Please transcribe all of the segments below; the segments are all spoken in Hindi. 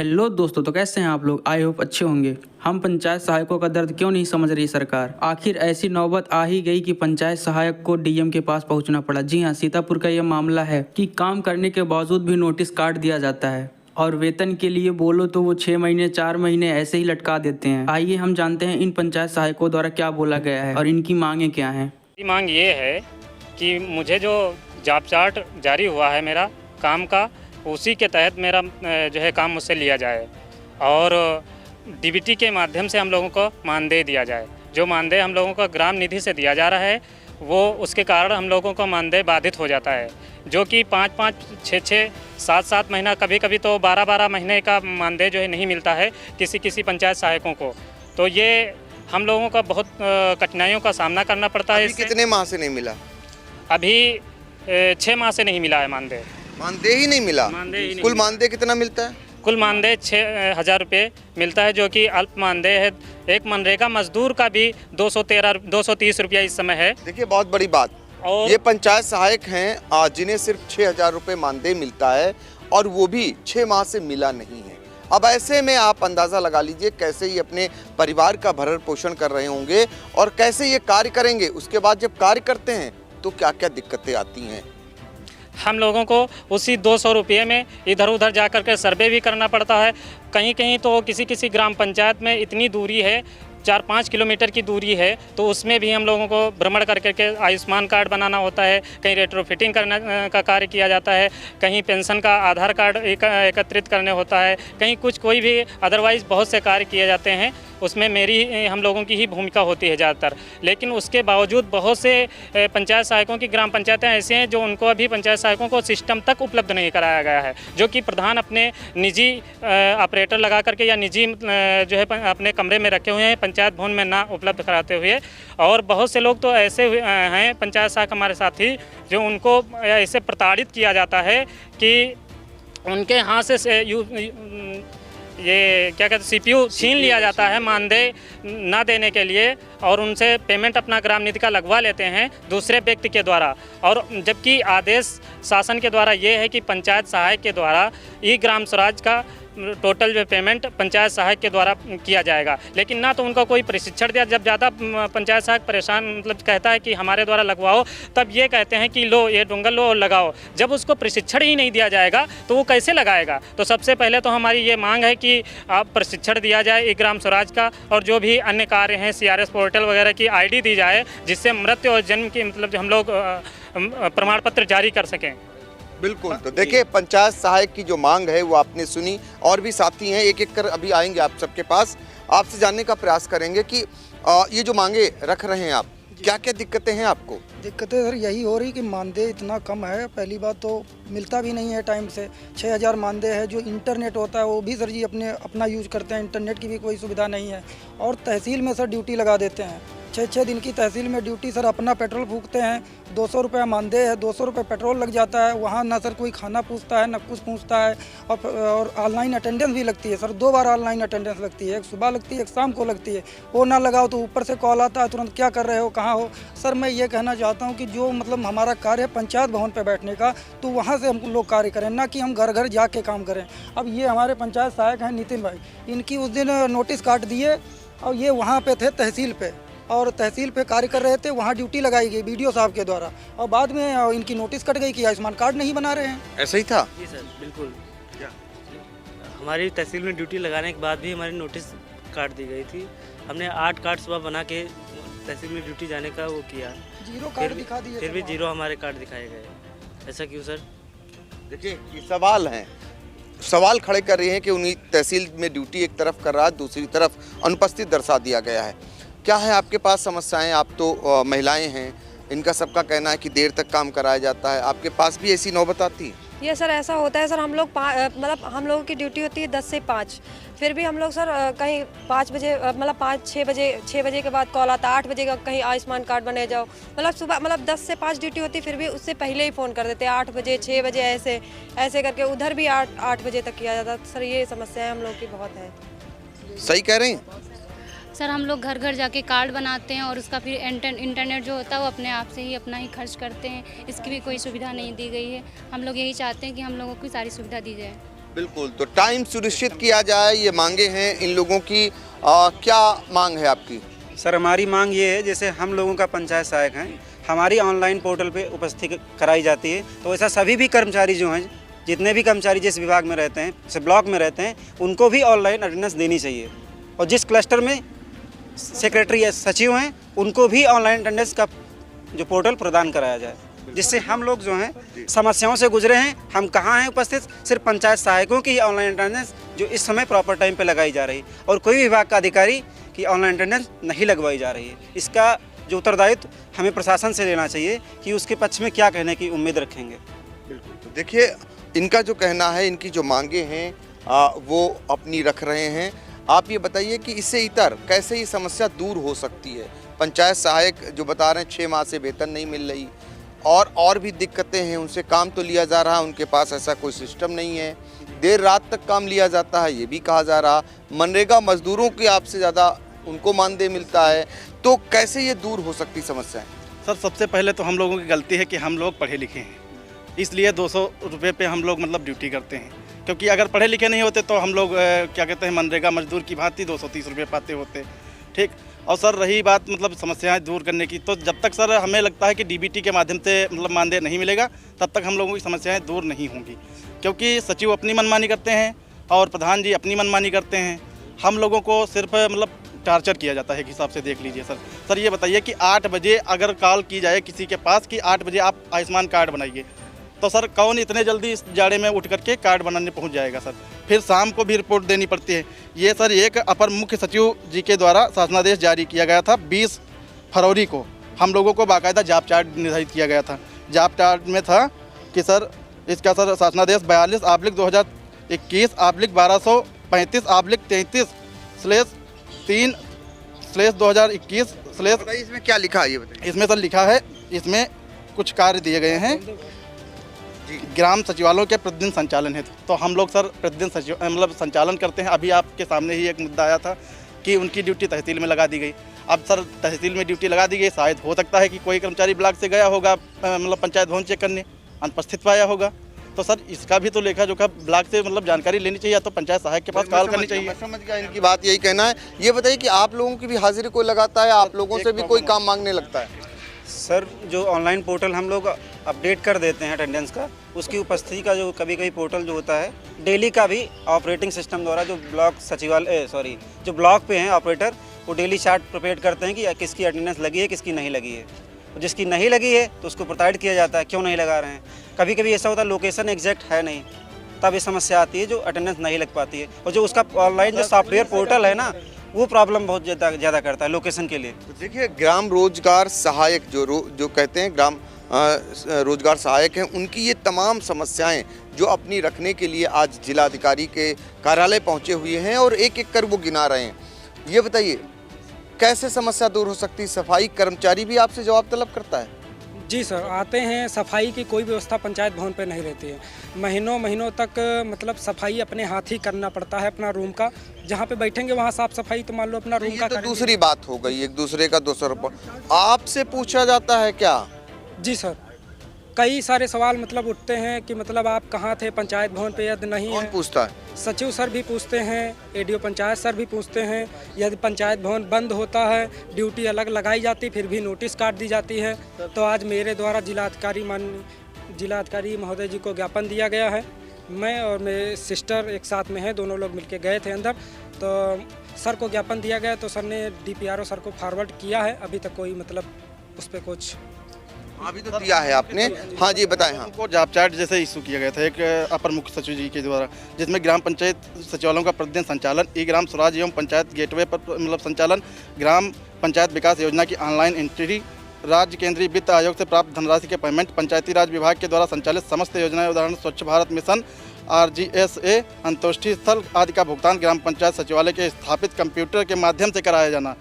हेलो दोस्तों, तो कैसे हैं आप लोग। आई होप अच्छे होंगे। हम पंचायत सहायकों का दर्द क्यों नहीं समझ रही सरकार। आखिर ऐसी नौबत आ ही गई कि पंचायत सहायक को डीएम के पास पहुंचना पड़ा। जी हां, सीतापुर का यह मामला है कि काम करने के बावजूद भी नोटिस काट दिया जाता है और वेतन के लिए बोलो तो वो 6 महीने 4 महीने ऐसे ही लटका देते हैं। आइए हम जानते हैं इन पंचायत सहायकों द्वारा क्या बोला गया है और इनकी मांगे क्या हैं। मांग ये है कि मुझे जो जॉब चार्ट जारी हुआ है मेरा काम का, उसी के तहत मेरा जो है काम मुझसे लिया जाए और डीबीटी के माध्यम से हम लोगों को मानदेय दिया जाए। जो मानदेय हम लोगों को ग्राम निधि से दिया जा रहा है वो उसके कारण हम लोगों को मानदेय बाधित हो जाता है, जो कि 5-5, 6-6, 7-7 महीना, कभी कभी तो 12-12 महीने का मानदेय जो है नहीं मिलता है किसी पंचायत सहायकों को। तो ये हम लोगों का बहुत कठिनाइयों का सामना करना पड़ता है। कितने माह से नहीं मिला? अभी 6 माह से नहीं मिला है मानदेय। मानदेय ही नहीं मिला? कुल मानदेय कितना मिलता है? कुल मानदेय 6,000 रुपये मिलता है, जो कि अल्प मानदेय है। एक मनरेगा मजदूर का भी 230 रुपया इस समय है। देखिए, बहुत बड़ी बात, और ये पंचायत सहायक हैं जिन्हें सिर्फ 6,000 रुपये मानदेय मिलता है और वो भी 6 माह से मिला नहीं है। अब ऐसे में आप अंदाज़ा लगा लीजिए कैसे ये अपने परिवार का भरण पोषण कर रहे होंगे और कैसे ये कार्य करेंगे। उसके बाद जब कार्य करते हैं तो क्या क्या दिक्कतें आती हैं। हम लोगों को उसी 200 रुपये में इधर उधर जा कर के सर्वे भी करना पड़ता है। कहीं कहीं तो किसी ग्राम पंचायत में इतनी दूरी है, 4-5 किलोमीटर की दूरी है, तो उसमें भी हम लोगों को भ्रमण करके आयुष्मान कार्ड बनाना होता है। कहीं रेट्रोफिटिंग करने का कार्य किया जाता है, कहीं पेंशन का आधार कार्ड एकत्रित करने होता है, कहीं कोई भी अदरवाइज़ बहुत से कार्य किए जाते हैं। उसमें हम लोगों की ही भूमिका होती है ज़्यादातर। लेकिन उसके बावजूद बहुत से पंचायत सहायकों की ग्राम पंचायतें ऐसे हैं जो उनको अभी पंचायत सहायकों को सिस्टम तक उपलब्ध नहीं कराया गया है, जो कि प्रधान अपने निजी ऑपरेटर लगा करके या निजी जो है अपने कमरे में रखे हुए हैं, पंचायत भवन में ना उपलब्ध कराते हुए। और बहुत से लोग तो ऐसे हैं पंचायत सहायक हमारे साथी, जो उनको ऐसे प्रताड़ित किया जाता है कि उनके हाथ से ये क्या कहते हैं सीपीयू छीन लिया जाता है मानदेय ना देने के लिए, और उनसे पेमेंट अपना ग्राम निधि का लगवा लेते हैं दूसरे व्यक्ति के द्वारा। और जबकि आदेश शासन के द्वारा ये है कि पंचायत सहायक के द्वारा ई ग्राम स्वराज का टोटल जो पेमेंट पंचायत सहायक के द्वारा किया जाएगा, लेकिन ना तो उनका कोई प्रशिक्षण दिया। जब ज़्यादा पंचायत सहायक परेशान कहता है कि हमारे द्वारा लगवाओ, तब ये कहते हैं कि लो ये डोंगल लो और लगाओ। जब उसको प्रशिक्षण ही नहीं दिया जाएगा तो वो कैसे लगाएगा। तो सबसे पहले तो हमारी ये मांग है कि आप प्रशिक्षण दिया जाए ई ग्राम स्वराज का, और जो भी अन्य कार्य हैं CRS पोर्टल वगैरह की ID दी जाए, जिससे मृत्यु और जन्म की हम लोग प्रमाण पत्र जारी कर सकें। बिल्कुल। तो देखिए, पंचायत सहायक की जो मांग है वो आपने सुनी, और भी साथी हैं, एक एक कर अभी आएंगे आप सबके पास। आपसे जानने का प्रयास करेंगे कि ये जो मांगे रख रहे हैं आप, क्या क्या दिक्कतें हैं आपको? दिक्कतें सर यही हो रही कि मानदेय इतना कम है। पहली बात तो मिलता भी नहीं है टाइम से। 6,000 मानदेय है। जो इंटरनेट होता है वो भी सर जी अपना यूज करते हैं, इंटरनेट की भी कोई सुविधा नहीं है। और तहसील में सर ड्यूटी लगा देते हैं, 6-6 दिन की तहसील में ड्यूटी। सर अपना पेट्रोल फूकते हैं, 200 रुपये मानदेय है, 200 रुपये पेट्रोल लग जाता है। वहाँ ना सर कोई खाना पूछता है, ना कुछ पूछता है। और ऑनलाइन अटेंडेंस भी लगती है सर, 2 बार ऑनलाइन अटेंडेंस लगती है, एक सुबह लगती है, एक शाम को लगती है। वो ना लगाओ तो ऊपर से कॉल आता है तुरंत, क्या कर रहे हो, कहाँ हो। सर मैं ये कहना चाहता हूँ कि जो हमारा कार्य है पंचायत भवन पर बैठने का, तो वहाँ से हम लोग कार्य करें, ना कि हम घर घर जाके काम करें। अब ये हमारे पंचायत सहायक हैं नितिन भाई, इनकी उस दिन नोटिस काट दिए और ये वहाँ पे थे तहसील पे, और तहसील पे कार्य कर रहे थे। वहाँ ड्यूटी लगाई गई BDO साहब के द्वारा, और बाद में इनकी नोटिस कट गई कि आयुष्मान कार्ड नहीं बना रहे हैं। ऐसा ही था? जी सर, बिल्कुल। हमारी तहसील में ड्यूटी लगाने के बाद भी हमारी नोटिस काट दी गई थी। हमने 8 कार्ड सुबह बना के तहसील में ड्यूटी जाने का वो किया, 0 कार्ड दिखा दिए, फिर भी 0 हमारे कार्ड दिखाए गए। ऐसा क्यों सर? देखिए, ये सवाल हैं, सवाल खड़े कर रहे हैं कि उन्हीं तहसील में ड्यूटी एक तरफ कर रहा है, दूसरी तरफ अनुपस्थित दर्शा दिया गया है। क्या है आपके पास समस्याएं? आप तो महिलाएं हैं, इनका सबका कहना है कि देर तक काम कराया जाता है। आपके पास भी ऐसी नौबत आती है? ये सर ऐसा होता है सर, हम लोग हम लोगों की ड्यूटी होती है 10 से 5, फिर भी हम लोग सर कहीं 5 बजे 6 बजे के बाद कॉल आता है, 8 बजे का कहीं आयुष्मान कार्ड बने जाओ। सुबह 10 से 5 ड्यूटी होती है, फिर भी उससे पहले ही फ़ोन कर देते हैं, 8 बजे 6 बजे ऐसे करके उधर भी 8 बजे तक किया जाता है। सर ये समस्या हम लोग की बहुत है। सही कह रहे हैं सर। हम लोग घर घर जाके कार्ड बनाते हैं और उसका फिर इंटरनेट जो होता है वो अपने आप से ही अपना ही खर्च करते हैं। इसकी भी कोई सुविधा नहीं दी गई है। हम लोग यही चाहते हैं कि हम लोगों को सारी सुविधा दी जाए। बिल्कुल, तो टाइम सुनिश्चित किया जाए, ये मांगे हैं इन लोगों की। क्या मांग है आपकी? सर हमारी मांग ये है, जैसे हम लोगों का पंचायत सहायक हैं, हमारी ऑनलाइन पोर्टल पे उपस्थित कराई जाती है, तो ऐसा सभी भी कर्मचारी जो हैं, जितने भी कर्मचारी जिस विभाग में रहते हैं, जैसे ब्लॉक में रहते हैं, उनको भी ऑनलाइन अटेंडेंस देनी चाहिए। और जिस क्लस्टर में सेक्रेटरी या सचिव हैं, उनको भी ऑनलाइन अटेंडेंस का जो पोर्टल प्रदान कराया जाए, जिससे हम लोग जो हैं समस्याओं से गुजरे हैं। हम कहाँ हैं उपस्थित? सिर्फ पंचायत सहायकों की ऑनलाइन अटेंडेंस जो इस समय प्रॉपर टाइम पे लगाई जा रही, और कोई विभाग का अधिकारी की ऑनलाइन अटेंडेंस नहीं लगवाई जा रही है। इसका जो उत्तरदायित्व हमें प्रशासन से लेना चाहिए कि उसके पक्ष में क्या कहने की उम्मीद रखेंगे। बिल्कुल, तो देखिए इनका जो कहना है, इनकी जो मांगे हैं वो अपनी रख रहे हैं। आप ये बताइए कि इससे इतर कैसे ये समस्या दूर हो सकती है? पंचायत सहायक जो बता रहे हैं 6 माह से वेतन नहीं मिल रही, और भी दिक्कतें हैं, उनसे काम तो लिया जा रहा है, उनके पास ऐसा कोई सिस्टम नहीं है, देर रात तक काम लिया जाता है, ये भी कहा जा रहा। मनरेगा मजदूरों की आपसे ज़्यादा उनको मानदेय मिलता है, तो कैसे ये दूर हो सकती समस्याएं? सर सबसे पहले तो हम लोगों की गलती है कि हम लोग पढ़े लिखे हैं, इसलिए 200 रुपये पे हम लोग मतलब ड्यूटी करते हैं, क्योंकि अगर पढ़े लिखे नहीं होते तो हम लोग क्या कहते हैं मनरेगा मजदूर की भांति 230 रुपये पाते होते। ठीक। और सर रही बात मतलब समस्याएं दूर करने की, तो जब तक सर हमें लगता है कि डीबीटी के माध्यम से मतलब मानदेय नहीं मिलेगा, तब तक हम लोगों की समस्याएं दूर नहीं होंगी, क्योंकि सचिव अपनी मनमानी करते हैं और प्रधान जी अपनी मनमानी करते हैं। हम लोगों को सिर्फ मतलब टार्चर किया जाता है एक हिसाब से। देख लीजिए सर ये बताइए कि 8 बजे अगर कॉल की जाए किसी के पास कि 8 बजे आप आयुष्मान कार्ड बनाइए, तो सर कौन इतने जल्दी इस जाड़े में उठ करके कार्ड बनाने पहुंच जाएगा सर? फिर शाम को भी रिपोर्ट देनी पड़ती है। ये सर एक अपर मुख्य सचिव जी के द्वारा शासनादेश जारी किया गया था 20 फरवरी को। हम लोगों को बाकायदा जॉब चार्ट निर्धारित किया गया था। जॉब चार्ट में था कि सर इसका सर शासनादेश 42/1221/33/3/2021। इसमें क्या लिखा है ये बताइए? इसमें सर लिखा है, इसमें कुछ कार्य दिए गए हैं ग्राम सचिवालयों के प्रतिदिन संचालन है। तो हम लोग सर प्रतिदिन मतलब संचालन करते हैं। अभी आपके सामने ही एक मुद्दा आया था कि उनकी ड्यूटी तहसील में लगा दी गई। अब सर तहसील में ड्यूटी लगा दी गई, शायद हो सकता है कि कोई कर्मचारी ब्लॉक से गया होगा मतलब पंचायत भवन चेक करने, अनुपस्थित पाया होगा, तो सर इसका भी तो लेखा जोखा ब्लॉक से मतलब जानकारी लेनी चाहिए, या तो पंचायत सहायक के पास कॉल करनी चाहिए। समझ गया इनकी बात, यही कहना है। ये बताइए कि आप लोगों की भी हाजिरी कोई लगाता है? आप लोगों से भी कोई काम मांगने लगता है? सर जो ऑनलाइन पोर्टल हम लोग अपडेट कर देते हैं अटेंडेंस का, उसकी उपस्थिति का जो कभी कभी पोर्टल जो होता है डेली का भी ऑपरेटिंग सिस्टम द्वारा जो ब्लॉक जो ब्लॉक पे हैं ऑपरेटर, वो डेली चार्ट प्रिपेयर करते हैं कि किसकी अटेंडेंस लगी है, किसकी नहीं लगी है। तो जिसकी नहीं लगी है तो उसको प्रताड़ित किया जाता है, क्यों नहीं लगा रहे हैं। कभी कभी ऐसा होता है लोकेशन एग्जैक्ट है नहीं, तब ये समस्या आती है जो अटेंडेंस नहीं लग पाती है। और जो उसका ऑनलाइन जो सॉफ्टवेयर पोर्टल है ना, वो प्रॉब्लम बहुत ज़्यादा करता है लोकेशन के लिए। तो देखिए ग्राम रोजगार सहायक जो कहते हैं ग्राम रोजगार सहायक हैं, उनकी ये तमाम समस्याएं जो अपनी रखने के लिए आज जिलाधिकारी के कार्यालय पहुंचे हुए हैं और एक एक कर वो गिना रहे हैं। ये बताइए कैसे समस्या दूर हो सकती है? सफाई कर्मचारी भी आपसे जवाब तलब करता है? जी सर, आते हैं। सफाई की कोई व्यवस्था पंचायत भवन पे नहीं रहती है। महीनों तक मतलब सफाई अपने हाथ ही करना पड़ता है अपना रूम का। जहाँ पे बैठेंगे वहाँ साफ सफाई, तो मान लो अपना रूम का। तो दूसरी बात हो गई, एक दूसरे का 200 रुपये आपसे पूछा जाता है क्या? जी सर, कई सारे सवाल मतलब उठते हैं कि मतलब आप कहाँ थे पंचायत भवन पे, यदि नहीं कौन है पूछता है? सचिव सर भी पूछते हैं, एडीओ पंचायत सर भी पूछते हैं। यदि पंचायत भवन बंद होता है, ड्यूटी अलग लगाई जाती, फिर भी नोटिस काट दी जाती है। तो आज मेरे द्वारा जिलाधिकारी महोदय जी को ज्ञापन दिया गया है। मैं और मेरे सिस्टर एक साथ में हैं, दोनों लोग मिलके गए थे अंदर। तो सर को ज्ञापन दिया गया, तो सर ने DPRO सर को फॉरवर्ड किया है। अभी तक कोई मतलब उस पर कुछ अभी तो दिया है आपने? हाँ जी बताएं। हाँ, उनको जॉब चार्ट जैसे इशू किया गया था एक अपर मुख्य सचिव जी के द्वारा, जिसमें ग्राम पंचायत सचिवालयों का प्रतिदिन संचालन, ई ग्राम स्वराज एवं पंचायत गेटवे पर मतलब संचालन, ग्राम पंचायत विकास योजना की ऑनलाइन एंट्री, राज्य केंद्रीय वित्त आयोग से प्राप्त धनराशि के पेमेंट, पंचायती राज विभाग के द्वारा संचालित समस्त योजनाएं उदाहरण स्वच्छ भारत मिशन, RGSA, अंतोष्ठी स्थल आदि का भुगतान ग्राम पंचायत सचिवालय के स्थापित कंप्यूटर के माध्यम से कराया जाना,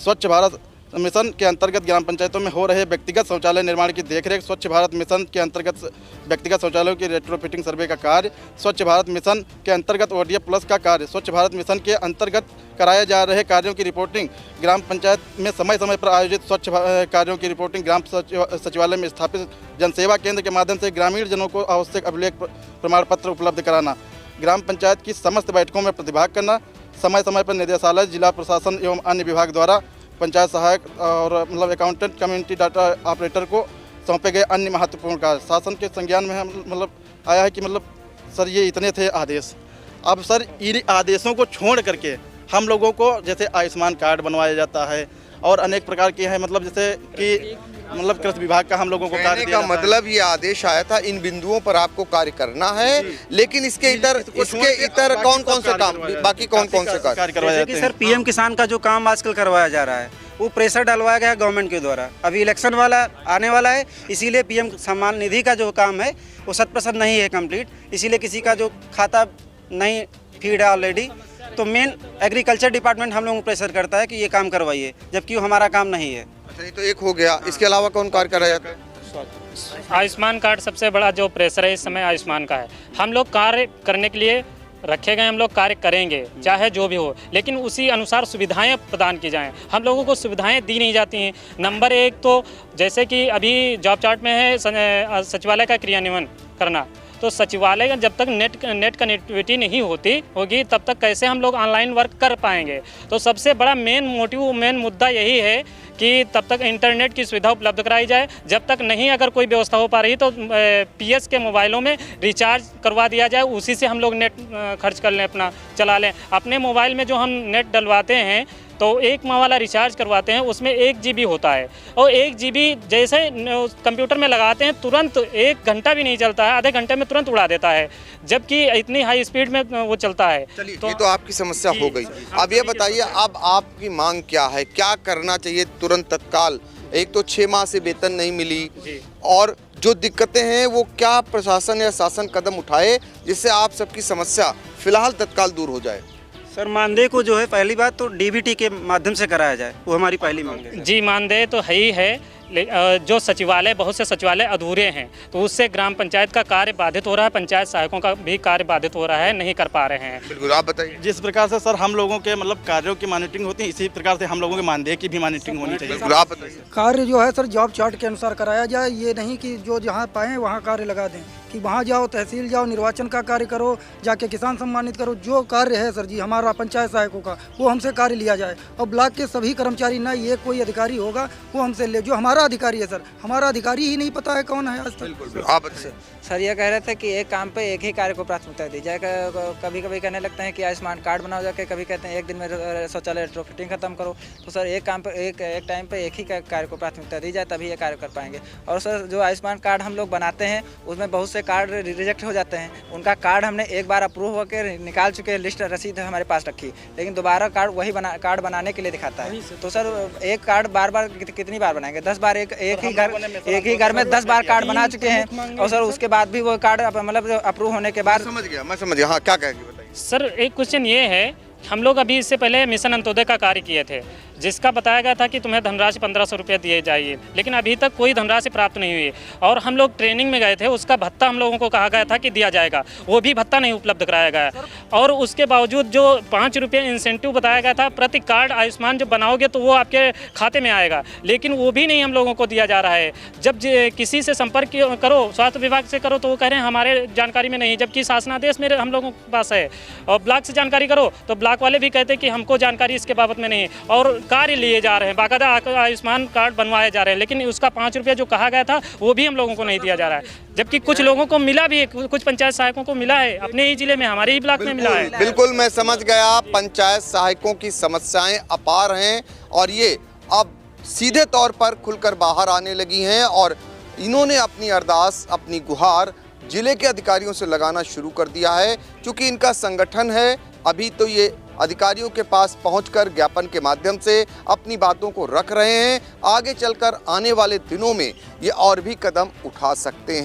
स्वच्छ भारत मिशन के अंतर्गत ग्राम पंचायतों में हो रहे व्यक्तिगत शौचालय निर्माण की देखरेख, स्वच्छ भारत मिशन के अंतर्गत व्यक्तिगत शौचालयों की रेट्रोफिटिंग सर्वे का कार्य, स्वच्छ भारत मिशन के अंतर्गत ODF प्लस का कार्य, स्वच्छ भारत मिशन के अंतर्गत कराए जा रहे कार्यों की रिपोर्टिंग, ग्राम पंचायत में समय समय पर आयोजित स्वच्छ कार्यों की रिपोर्टिंग, ग्राम सचिवालय में स्थापित जनसेवा केंद्र के माध्यम से ग्रामीण जनों को आवश्यक अभिलेख प्रमाण पत्र उपलब्ध कराना, ग्राम पंचायत की समस्त बैठकों में प्रतिभाग करना, समय समय पर निदेशालय, जिला प्रशासन एवं अन्य विभाग द्वारा पंचायत सहायक और मतलब अकाउंटेंट, कम्युनिटी डाटा ऑपरेटर को सौंपे गए अन्य महत्वपूर्ण कार्य शासन के संज्ञान में मतलब आया है कि मतलब सर ये इतने थे आदेश। अब सर इन आदेशों को छोड़ करके हम लोगों को जैसे आयुष्मान कार्ड बनवाया जाता है और अनेक प्रकार के हैं, मतलब जैसे कि मतलब कृषि विभाग का हम लोगों को कार्य का मतलब ये आदेश आया था इन बिंदुओं पर आपको कार्य करना है, लेकिन इसके इतर कौन कौन से काम, बाकी कौन कौन से कार्य करवाए जाते हैं? सर पीएम किसान का जो काम आजकल करवाया जा रहा है वो प्रेशर डलवाया गया है गवर्नमेंट के द्वारा। अभी इलेक्शन वाला आने वाला है, इसीलिए पीएम सम्मान निधि का जो काम है वो 100% नहीं है कंप्लीट, इसीलिए किसी का जो खाता नहीं फीड है ऑलरेडी, तो मेन एग्रीकल्चर डिपार्टमेंट हम लोगों को प्रेशर करता है कि ये काम करवाइए, जबकि वो हमारा काम नहीं है। अच्छा, ये तो एक हो गया, इसके अलावा कौन कार्य कराया जाता है? आयुष्मान कार्ड सबसे बड़ा जो प्रेशर है इस समय आयुष्मान का है। हम लोग कार्य करने के लिए रखे गए, हम लोग कार्य करेंगे चाहे जो भी हो, लेकिन उसी अनुसार सुविधाएं प्रदान की जाएं। हम लोगों को सुविधाएं दी नहीं जाती हैं। नंबर एक तो जैसे कि अभी जॉब चार्ट में है सचिवालय का क्रियान्वयन करना, तो सचिवालय का जब तक नेट कनेक्टिविटी नहीं होगी तब तक कैसे हम लोग ऑनलाइन वर्क कर पाएंगे। तो सबसे बड़ा मेन मुद्दा यही है कि तब तक इंटरनेट की सुविधा उपलब्ध कराई जाए। जब तक नहीं अगर कोई व्यवस्था हो पा रही तो पीएस के मोबाइलों में रिचार्ज करवा दिया जाए, उसी से हम लोग नेट खर्च कर लें, अपना चला लें। अपने मोबाइल में जो हम नेट डलवाते हैं तो 1 माह वाला रिचार्ज करवाते हैं, उसमें 1 GB होता है और 1 GB जैसे कंप्यूटर में लगाते हैं तुरंत 1 घंटा भी नहीं चलता है, आधे घंटे में तुरंत उड़ा देता है, जबकि इतनी हाई स्पीड में वो चलता है। तो ये तो आपकी समस्या हो गई। अब ये बताइए, अब आपकी मांग क्या है, क्या करना चाहिए तुरंत तत्काल? एक तो 6 माह से वेतन नहीं मिली और जो दिक्कतें हैं वो क्या प्रशासन या शासन कदम उठाए जिससे आप सबकी समस्या फिलहाल तत्काल दूर हो जाए? सर मानदेय को जो है पहली बात तो डीबीटी के माध्यम से कराया जाए, वो हमारी पहली मांग है। जी, मानदेय तो है ही है, जो सचिवालय, बहुत से सचिवालय अधूरे हैं तो उससे ग्राम पंचायत का कार्य बाधित हो रहा है, पंचायत सहायकों का भी कार्य बाधित हो रहा है, नहीं कर पा रहे हैं। बिल्कुल, आप बताइए। जिस प्रकार से सर हम लोगों के मतलब कार्यों की मॉनिटरिंग होती है, इसी प्रकार से हम लोगों के मानदेय की भी मॉनिटरिंग होनी चाहिए। बिल्कुल, आप बताइए। कार्य जो है सर जॉब चार्ट के अनुसार कराया जाए, ये नहीं कि जो जहाँ पाएँ वहाँ कार्य लगा दें, कि वहाँ जाओ, तहसील जाओ, निर्वाचन का कार्य करो, जाके किसान सम्मानित करो। जो कार्य है सर जी हमारा पंचायत सहायकों का, वो हमसे कार्य लिया जाए और ब्लॉक के सभी कर्मचारी, ना ये कोई अधिकारी होगा वो हमसे ले, जो हमारा अधिकारी है सर, हमारा अधिकारी ही नहीं पता है कौन है आज तक। आप बताइए। सर ये कह रहे थे कि एक काम पे एक ही कार्य को प्राथमिकता दी जाए। कभी कभी कहने लगते हैं कि आयुष्मान कार्ड बनाओ जाके, कभी कहते हैं 1 दिन में शौचालय रेट्रोफिटिंग खत्म करो। तो सर एक काम पे एक टाइम पे एक ही कार्य को प्राथमिकता दी जाए, तभी ये कार्य कर पाएंगे। और सर जो आयुष्मान कार्ड हम लोग बनाते हैं उसमें बहुत से कार्ड रिजेक्ट हो जाते हैं। उनका कार्ड हमने एक बार अप्रूव होकर निकाल चुके हैं, लिस्ट रसीद हमारे पास रखी, लेकिन दोबारा कार्ड वही कार्ड बनाने के लिए दिखाता है। तो सर एक कार्ड बार बार कितनी बार बनाएंगे? 10 बार एक ही घर में 10 बार कार्ड बना चुके हैं और सर उसके बाद भी वो कार्ड मतलब अप्रूव होने के बाद। मैं समझ गया। हाँ, क्या कहेंगे बताइए। सर एक क्वेश्चन ये है, हम लोग अभी इससे पहले मिशन अंत्योदय का कार्य किए थे, जिसका बताया गया था कि तुम्हें धनराशि 1500 रुपये दिए जाइए, लेकिन अभी तक कोई धनराशि प्राप्त नहीं हुई। और हम लोग ट्रेनिंग में गए थे, उसका भत्ता हम लोगों को कहा गया था कि दिया जाएगा, वो भी भत्ता नहीं उपलब्ध कराया गया। और उसके बावजूद जो 5 रुपये इंसेंटिव बताया गया था प्रति कार्ड आयुष्मान जब बनाओगे तो वो आपके खाते में आएगा, लेकिन वो भी नहीं हम लोगों को दिया जा रहा है। जब किसी से संपर्क करो, स्वास्थ्य विभाग से करो, तो वो कह रहे हैं हमारे जानकारी में नहीं, जबकि शासनादेश मेरे हम लोगों के पास है। और ब्लॉक से जानकारी करो तो ब्लॉक वाले भी कहते हैं कि हमको जानकारी इसके बाबत में नहीं है, और कार्य लिए जा रहे हैं, बाकायदा आयुष्मान कार्ड बनवाए जा रहे हैं, लेकिन उसका 5 रुपया जो कहा गया था वो भी हम लोगों को नहीं दिया जा रहा है। जबकि कुछ लोगों को मिला भी है, कुछ पंचायत सहायकों को मिला है, अपने ही जिले में, हमारे ही ब्लॉक में मिला है। बिल्कुल, मैं समझ गया। पंचायत सहायकों की समस्याएं अपार हैं और ये अब सीधे तौर पर खुलकर बाहर आने लगी हैं और इन्होंने अपनी अरदास, अपनी गुहार जिले के अधिकारियों से लगाना शुरू कर दिया है। क्योंकि इनका संगठन है, अभी तो ये अधिकारियों के पास पहुंचकर ज्ञापन के माध्यम से अपनी बातों को रख रहे हैं। आगे चलकर आने वाले दिनों में ये और भी कदम उठा सकते हैं।